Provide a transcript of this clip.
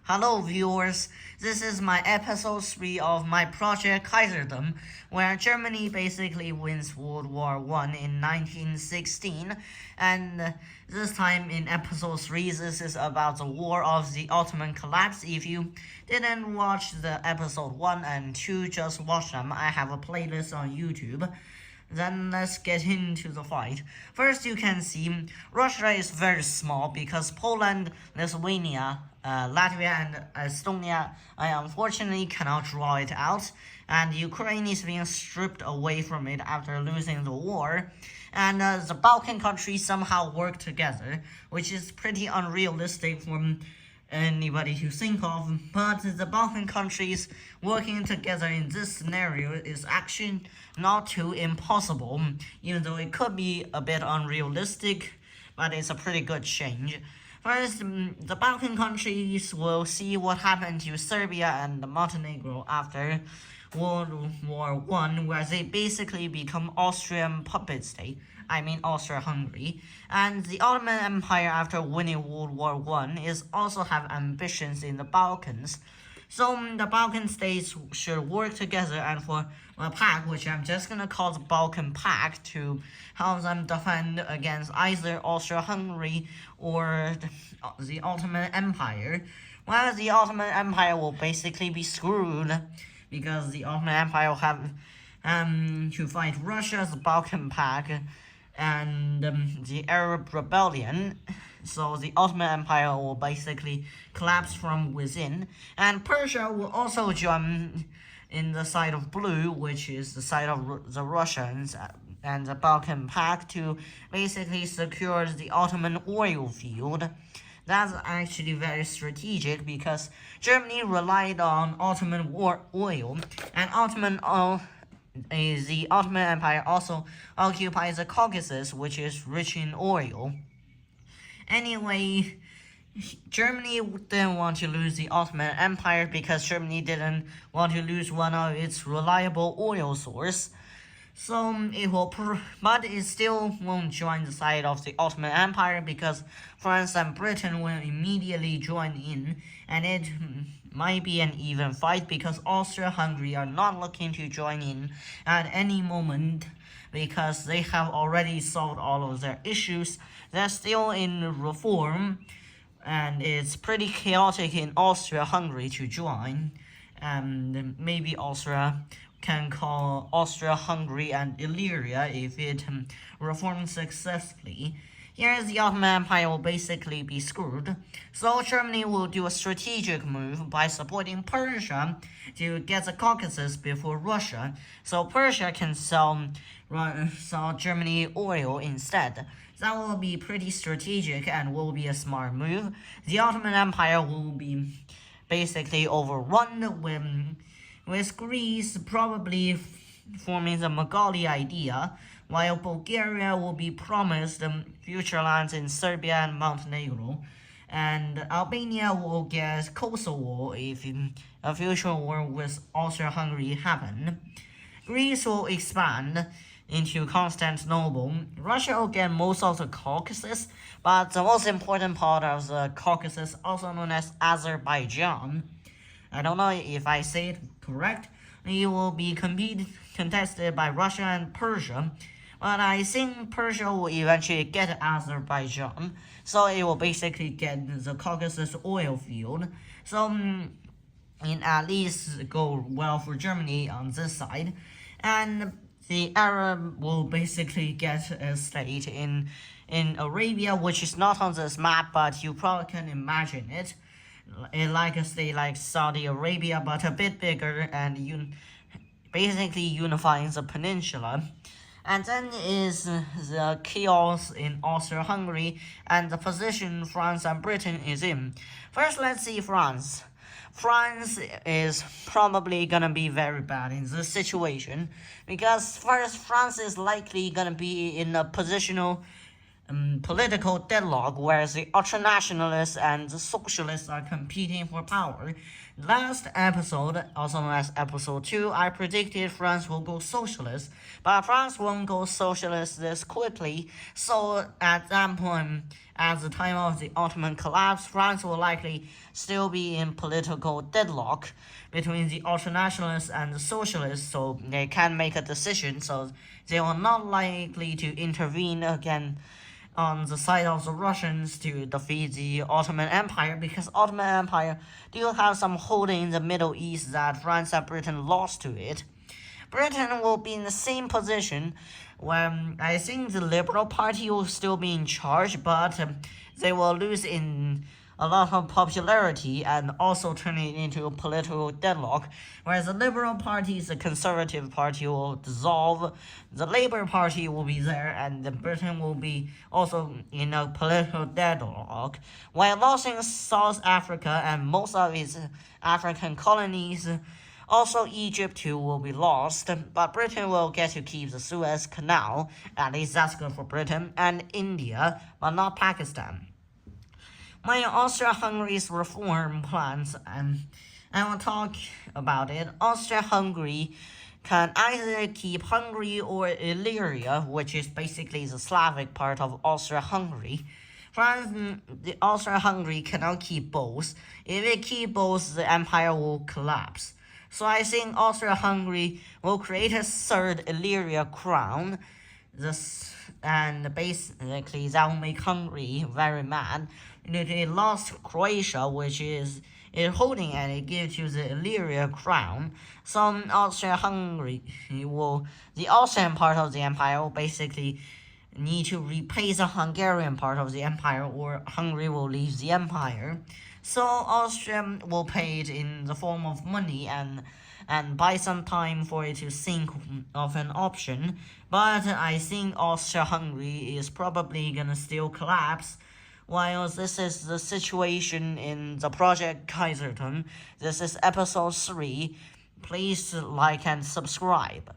Hello viewers, this is my episode 3 of my project Kaisertum, where Germany basically wins World War I in 1916, and this time in episode 3 this is about the War of the Ottoman collapse. If you didn't watch the episode 1 and 2, just watch them. I have a playlist on YouTube. Then let's get into the fight. First, you can see Russia is very small because Poland, Lithuania, Latvia, and Estonia, I unfortunately cannot draw it out, and Ukraine is being stripped away from it after losing the war. And the Balkan countries somehow work together, which is pretty unrealistic for anybody to think of, but the Balkan countries working together in this scenario is actually not too impossible, even though it could be a bit unrealistic, but it's a pretty good change. First, the Balkan countries will see what happened to Serbia and Montenegro after World War I, where they basically become Austrian puppet state. I mean Austria-Hungary. And the Ottoman Empire, after winning World War I, is also have ambitions in the Balkans. So the Balkan states should work together and for a pact, which I'm just gonna call the Balkan Pact, to help them defend against either Austria-Hungary or the Ottoman Empire. Well, the Ottoman Empire will basically be screwed, because the Ottoman Empire will have to fight Russia's Balkan Pact and the Arab Rebellion. So the Ottoman Empire will basically collapse from within, and Persia will also join in the side of blue, which is the side of the Russians and the Balkan Pact, to basically secure the Ottoman oil field. That's actually very strategic because Germany relied on Ottoman oil, and the Ottoman Empire also occupies the Caucasus, which is rich in oil. Anyway, Germany didn't want to lose the Ottoman Empire because Germany didn't want to lose one of its reliable oil source. So but it still won't join the side of the Ottoman Empire because France and Britain will immediately join in, and it might be an even fight because Austria-Hungary are not looking to join in at any moment because they have already solved all of their issues. They're still in reform, and it's pretty chaotic in Austria-Hungary to join, and maybe Austria can call Austria-Hungary and Illyria if it reforms successfully. Here, the Ottoman Empire will basically be screwed, so Germany will do a strategic move by supporting Persia to get the Caucasus before Russia, so Persia can sell Germany oil instead. That will be pretty strategic and will be a smart move. The Ottoman Empire will be basically overrun with Greece probably forming the Magali idea, while Bulgaria will be promised future lands in Serbia and Montenegro, and Albania will get Kosovo if a future war with Austria-Hungary happen. Greece will expand into Constantinople. Russia will get most of the Caucasus, but the most important part of the Caucasus, also known as Azerbaijan, I don't know if I say it correct, it will be contested by Russia and Persia, but I think Persia will eventually get Azerbaijan, so it will basically get the Caucasus oil field. So it at least go well for Germany on this side, and the Arab will basically get a state in Arabia, which is not on this map, but you probably can imagine it. Like a state like Saudi Arabia, but a bit bigger, and basically unifying the peninsula. And then is the chaos in Austria-Hungary and the position France and Britain is in. First, let's see France. France is probably gonna be very bad in this situation because first, France is likely gonna be in a positional political deadlock where the ultranationalists and the socialists are competing for power. Last episode, also known as episode 2, I predicted France will go socialist, but France won't go socialist this quickly, so at that point, at the time of the Ottoman collapse, France will likely still be in political deadlock between the ultranationalists and the socialists, so they can't make a decision, so they are not likely to intervene again on the side of the Russians to defeat the Ottoman Empire, because Ottoman Empire do have some holding in the Middle East that France and Britain lost to it. Britain will be in the same position when I think the Liberal Party will still be in charge, but they will lose in a lot of popularity and also turn it into a political deadlock, whereas the Liberal Party, the Conservative Party, will dissolve, the Labour Party will be there, and Britain will be also in a political deadlock, while losing South Africa and most of its African colonies. Also, Egypt too will be lost, but Britain will get to keep the Suez Canal, at least that's good for Britain, and India, but not Pakistan. My Austria-Hungary's reform plans, I will talk about it. Austria-Hungary can either keep Hungary or Illyria, which is basically the Slavic part of Austria-Hungary. France, the Austria-Hungary cannot keep both. If it keeps both, the empire will collapse. So I think Austria-Hungary will create a third Illyria crown. And basically that will make Hungary very mad. It lost Croatia, which is holding, and it gives you the Illyria crown. So Austria-Hungary the Austrian part of the empire will basically need to repay the Hungarian part of the empire, or Hungary will leave the empire. So Austria will pay it in the form of money and buy some time for it to think of an option. But I think Austria-Hungary is probably gonna still collapse. While this is the situation in the project Kaisertum, this is episode 3. Please like and subscribe.